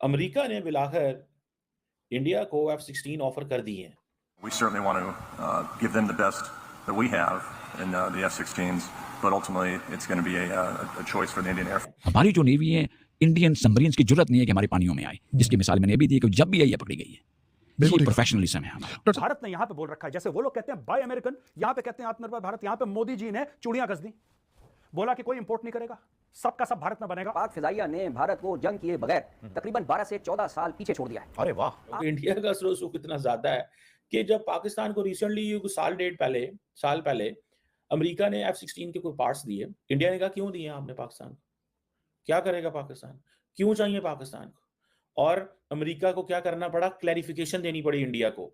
America ने बिलाकर India को F-16 offer कर दी है। We certainly want to give them the best that we have in the F-16s, but ultimately it's going to be a choice for the Indian Air Force. हमारी जो navy है, Indian submarines की जरूरत नहीं है कि हमारे पानियों में आए, जिसकी मिसाल मैंने भी दी कि जब भी आई है पकड़ी गई है। बिल्कुल प्रोफेशनलिज्म है हमारा। तो भारत ने यहाँ पे बोल रखा है, जैसे वो लोग कहते हैं बाय अमेरिकन, यहाँ पे कहते हैं आत्मनिर्भर भारत। यहाँ पे मोदी जी ने चूड़ियां कस दी, बोला कि कोई इंपोर्ट नहीं करेगा, सबका सब भारत में बनेगा। पाक फिजाइया ने भारत को जंग किए बगैर तकरीबन 12 से 14 साल पीछे छोड़ दिया है। अरे वाह, इंडिया का असर इतना ज्यादा है कि जब पाकिस्तान को रिसेंटली कुछ साल पहले अमेरिका ने F-16 के कोई पार्ट्स दिए, इंडिया ने कहा क्यों दिए आपने पाकिस्तान को, क्या करेगा पाकिस्तान, क्यों चाहिए पाकिस्तान को, और अमेरिका को क्या करना पड़ा, क्लैरिफिकेशन देनी पड़ी इंडिया को।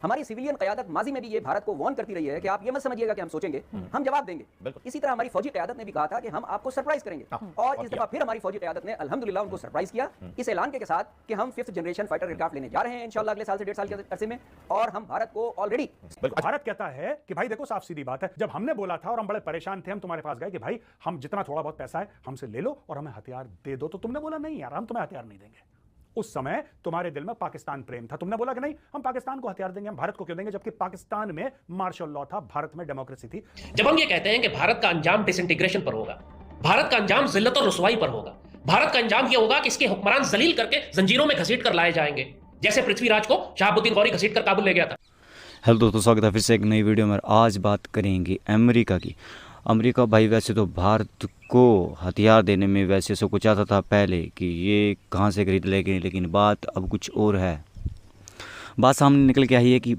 हमारी सिविलियन क़यादत माजी में भी ये भारत को वार्न करती रही है कि आप ये मत समझिएगा कि हम सोचेंगे, हम जवाब देंगे। इसी तरह हमारी फौजी क़यादत ने भी कहा था कि हम आपको सरप्राइज करेंगे, और इस दफा फिर हमारी फौजी क़यादत ने अल्हम्दुलिल्लाह उनको सरप्राइज किया इस ऐलान के साथ कि हम 5th जनरेशन फाइटर एयरक्राफ्ट लेने जा रहे हैं इंशाल्लाह अगले साल से 1.5 साल के अरसे में, और हम भारत को ऑलरेडी। भारत कहता है कि भाई देखो साफ सीधी बात है, जब हमने बोला था और हम बड़े परेशान थे, हम तुम्हारे पास गए कि भाई हम जितना थोड़ा बहुत पैसा है हमसे ले लो और हमें हथियार दे दो, तो तुमने बोला नहीं यार हम तुम्हें हथियार नहीं देंगे। उस समय तुम्हारे दिल में पाकिस्तान प्रेम था, तुमने बोला कि नहीं हम पाकिस्तान को हथियार देंगे, हम भारत को क्यों देंगे, जबकि पाकिस्तान में मार्शल लॉ था, भारत में डेमोक्रेसी थी। जब हम ये कहते हैं कि भारत का अंजाम डिसइंटीग्रेशन पर होगा, भारत का अंजाम जिल्लत और रुसवाई पर होगा, भारत का अंजाम ये होगा कि इसके हुक्मरान जलील करके जंजीरों में घसीट कर लाए जाएंगे, जैसे पृथ्वीराज को शहाबुद्दीन गौरी घसीट कर काबुल ले गया था। हेलो दोस्तों, स्वागत है फिर से एक नई वीडियो में। आज बात करेंगे अमेरिका की। अमेरिका भाई वैसे तो भारत को हथियार देने में वैसे सब कुछ आता था पहले कि ये कहाँ से खरीद लेंगे, लेकिन बात अब कुछ और है। बात सामने निकल के आई है कि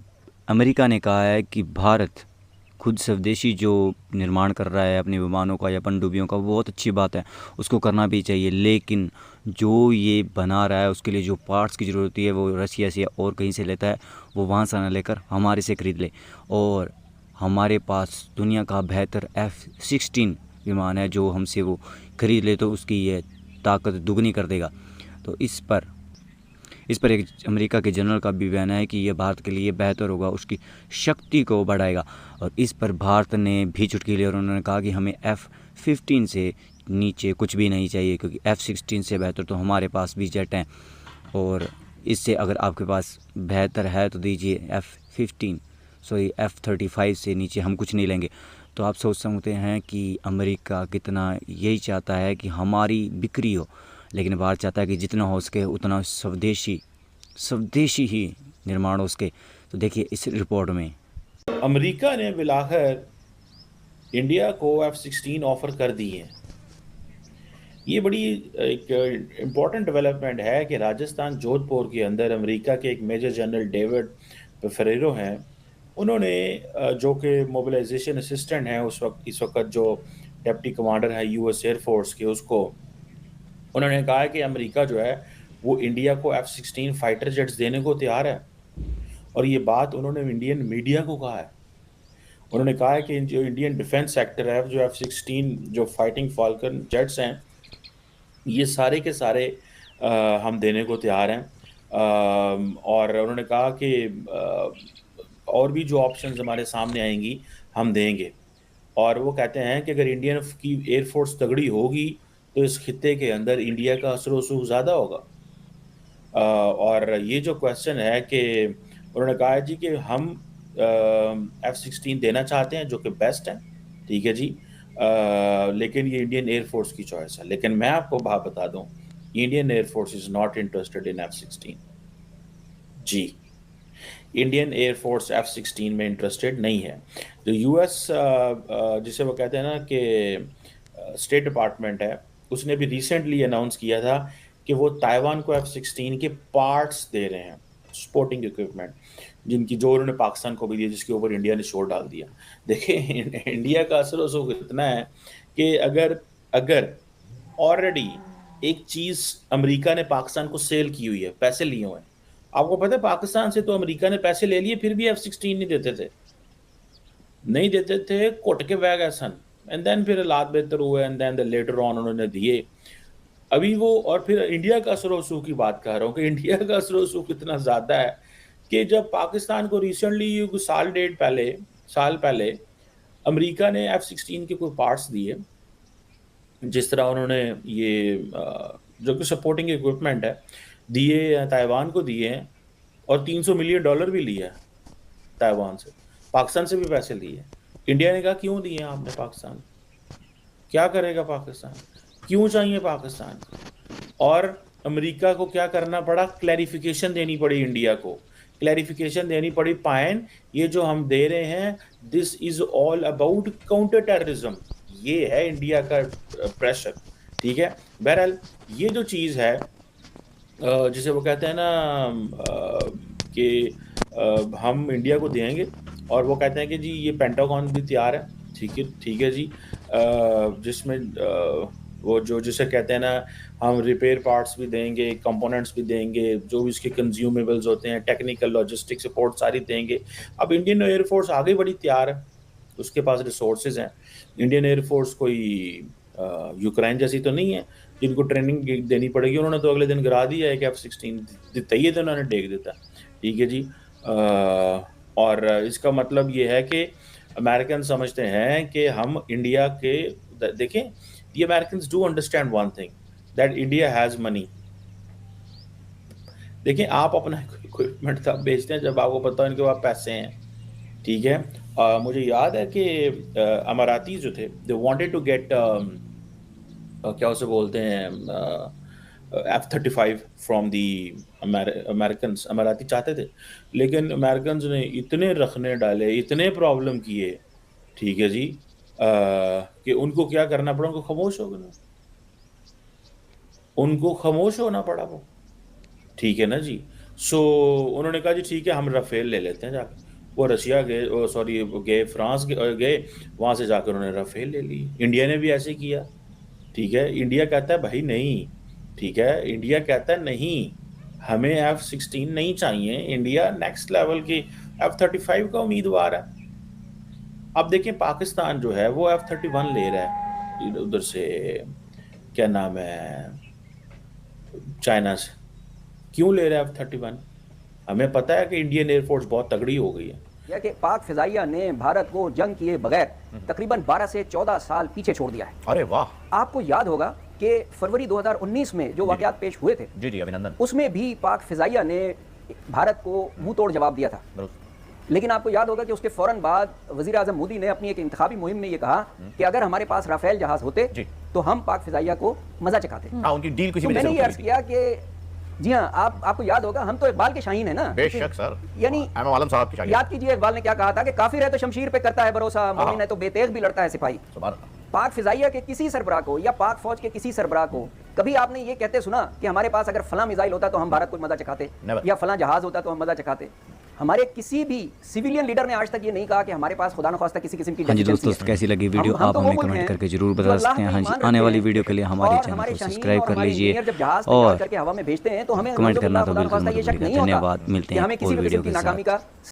अमेरिका ने कहा है कि भारत खुद स्वदेशी जो निर्माण कर रहा है अपने विमानों का या पनडुब्बियों का, वो बहुत अच्छी बात है, उसको करना भी चाहिए, लेकिन जो ये बना रहा है उसके लिए जो पार्ट्स की ज़रूरत है वो रशिया से और कहीं से लेता है, वो वहाँ से ना लेकर हमारे से ख़रीद ले। और हमारे पास दुनिया का बेहतर F-16 विमान है, जो हमसे वो ख़रीद ले तो उसकी ये ताकत दुगनी कर देगा। तो इस पर एक अमेरिका के जनरल का भी बयान है कि ये भारत के लिए बेहतर होगा, उसकी शक्ति को बढ़ाएगा। और इस पर भारत ने भी चुटकी ली और उन्होंने कहा कि हमें F-15 से नीचे कुछ भी नहीं चाहिए, क्योंकि F-16 से बेहतर तो हमारे पास भी जेट हैं, और इससे अगर आपके पास बेहतर है तो दीजिए F-35 से नीचे हम कुछ नहीं लेंगे। तो आप सोच सकते हैं कि अमेरिका कितना यही चाहता है कि हमारी बिक्री हो, लेकिन भारत चाहता है कि जितना हो सके उतना स्वदेशी ही निर्माण हो सके। तो देखिए इस रिपोर्ट में अमेरिका ने बिलाकर इंडिया को F-16 ऑफर कर दी है। ये बड़ी एक इम्पॉर्टेंट डेवलपमेंट है कि राजस्थान जोधपुर के अंदर अमेरिका के एक मेजर जनरल डेविड फेरेरो हैं, उन्होंने जो कि मोबिलाइजेशन असिस्टेंट हैं इस वक्त जो डिप्टी कमांडर है US एयरफोर्स के, उसको उन्होंने कहा है कि अमेरिका जो है वो इंडिया को F-16 फाइटर जेट्स देने को तैयार है। और ये बात उन्होंने इंडियन मीडिया को कहा है। उन्होंने कहा है कि जो इंडियन डिफेंस सेक्टर है, जो F-16 जो फाइटिंग फाल्कन जेट्स हैं, ये सारे के सारे हम देने को तैयार हैं। और उन्होंने कहा कि और भी जो ऑप्शंस हमारे सामने आएंगी हम देंगे। और वो कहते हैं कि अगर इंडियन की एयरफोर्स तगड़ी होगी तो इस खित्ते के अंदर इंडिया का असर रसूख ज़्यादा होगा। और ये जो क्वेश्चन है कि उन्होंने कहा है जी कि हम F-16 देना चाहते हैं, जो कि बेस्ट है, ठीक है जी, लेकिन ये इंडियन एयरफोर्स की चॉइस है। लेकिन मैं आपको बात बता दूं, Indian air force is not interested in F-16 जी। इंडियन एयरफोर्स F-16 में इंटरेस्टेड नहीं है। जो US जिसे वो कहते हैं ना कि स्टेट डिपार्टमेंट है, उसने भी रिसेंटली अनाउंस किया था कि वो ताइवान को F-16 के पार्ट्स दे रहे हैं, सपोर्टिंग इक्विपमेंट, जिनकी जो उन्होंने पाकिस्तान को भी दिया, जिसके ऊपर इंडिया ने शोर डाल दिया। देखिए इंडिया का असर रसूख इतना है कि अगर ऑलरेडी एक चीज़ अमेरिका ने पाकिस्तान को सेल की हुई है, पैसे लिए हुए हैं, आपको पता है पाकिस्तान से तो अमेरिका ने पैसे ले लिए, फिर भी F-16 नहीं देते थे, कोट के बैग ऐसा, एंड देन फिर हालात बेहतर हुए, एंड देन लेटर ऑन उन्होंने दिए। अभी वो, और फिर इंडिया का असर रसूख की बात कर रहा हूँ कि इंडिया का असर रसूख इतना ज़्यादा है कि जब पाकिस्तान को रिसेंटली साल पहले अमेरिका ने F-16 के कोई पार्ट्स दिए, जिस तरह उन्होंने ये जो कि सपोर्टिंग इक्विपमेंट है, दिए हैं, ताइवान को दिए हैं, और $300 मिलियन भी लिया है ताइवान से, पाकिस्तान से भी पैसे लिए। इंडिया ने कहा क्यों दिए हैं आपने पाकिस्तान, क्या करेगा पाकिस्तान, क्यों चाहिए पाकिस्तान? और अमेरिका को क्या करना पड़ा, क्लैरिफिकेशन देनी पड़ी इंडिया को, क्लैरिफिकेशन देनी पड़ी, पायन ये जो हम दे रहे हैं this is all about counter terrorism, ये है इंडिया का प्रेशर। ठीक है, बहरहाल ये जो चीज़ है जिसे वो कहते हैं ना कि हम इंडिया को देंगे, और वो कहते हैं कि जी ये पेंटागन भी तैयार है, ठीक है जी, जिसमें वो जो जिसे कहते हैं ना हम रिपेयर पार्ट्स भी देंगे, कंपोनेंट्स भी देंगे, जो भी इसके कंज्यूमेबल्स होते हैं, टेक्निकल लॉजिस्टिक सपोर्ट सारी देंगे। अब इंडियन एयरफोर्स आगे बड़ी तैयार है, उसके पास रिसोर्सेज हैं। इंडियन एयरफोर्स कोई यूक्रेन जैसी तो नहीं है जिनको ट्रेनिंग देनी पड़ेगी, उन्होंने तो अगले दिन गिरा दिया है कि F-16 दिता तो उन्होंने डेग देता। ठीक है जी, और इसका मतलब ये है कि अमेरिकन समझते हैं कि हम इंडिया के, देखें the Americans do understand one thing that India has money। देखें आप अपना इक्विपमेंट तब बेचते हैं जब आपको पता है इनके पास पैसे हैं। ठीक है, मुझे याद है कि अमाराती जो थे दे वांटेड टू गेट क्या उसे बोलते हैं F-35 फ्रॉम दी अमेरिकन्स, अमाराती चाहते थे, लेकिन अमेरिकन्स ने इतने रखने डाले, इतने प्रॉब्लम किए, ठीक है जी, कि उनको क्या करना पड़ा, उनको खामोश होना पड़ा वो। ठीक है ना जी, सो उन्होंने कहा जी ठीक है हम राफेल ले लेते हैं जाकर। वो रशिया गए, सॉरी गए फ्रांस गए, वहाँ से जाकर उन्होंने राफेल ले ली। इंडिया ने भी ऐसे किया। ठीक है, इंडिया कहता है भाई नहीं, ठीक है, इंडिया कहता है नहीं हमें F-16 नहीं चाहिए, इंडिया नेक्स्ट लेवल की F-35 का उम्मीदवार है। अब देखें पाकिस्तान जो है वो F-31 ले रहा है उधर से, क्या नाम है, चाइना से। क्यों ले रहा है F-31? हमें पता है कि इंडियन एयरफोर्स बहुत तगड़ी हो गई है। यह कि पाक फिजाइया ने भारत को जंग किए बगैर तकरीबन 12 से 14 साल पीछे छोड़ दिया है। अरे वाह, आपको याद होगा कि फरवरी 2019 में जो वाकयात पेश हुए थे, जी जी अभिनंदन, उसमें भी पाक फिजाइया ने भारत को मुंह तोड़ जवाब दिया था। लेकिन आपको याद होगा कि उसके फौरन बाद वजीर आजम मोदी ने अपनी एक इंतखाबी मुहिम में ये कहा कि अगर हमारे पास राफेल जहाज होते तो हम पाक फिजाइया को मजा चखाते। उनकी डील किसी तो मैंने ये अर्ज किया कि जी हाँ, आपको याद होगा हम तो इकबाल के शाहीन है ना। बेशक सर, यानी आलम साहब की शाहीन। याद कीजिए इकबाल ने क्या कहा था कि काफिर है तो शमशीर पे करता है भरोसा, मोमिन है तो बेतेग भी लड़ता है सिपाही। पाक फिजाइया के किसी सरबराह को या पाक फौज के किसी सरबराह को कभी आपने ये कहते सुना कि हमारे पास अगर फलां मिसाइल होता तो हम भारत को मजा चखाते, या फलां जहाज होता तो हम मजा चखाते? हमारे किसी भी सिविलियन लीडर ने आज तक ये नहीं कहा कि हमारे पास खुदा न खास्ता किसी किस्म की। हाँ जी दोस्तों, कैसी लगी वीडियो आप हमें कमेंट करके जरूर बता सकते हैं। हाँ जी, आने वाली वीडियो के लिए हमारे चैनल को सब्सक्राइब कर लीजिए और हवा में भेजते हैं तो हमें कमेंट करना तो बिल्कुल मत भूलिएगा। धन्यवाद, मिलते हैं और वीडियो के साथ।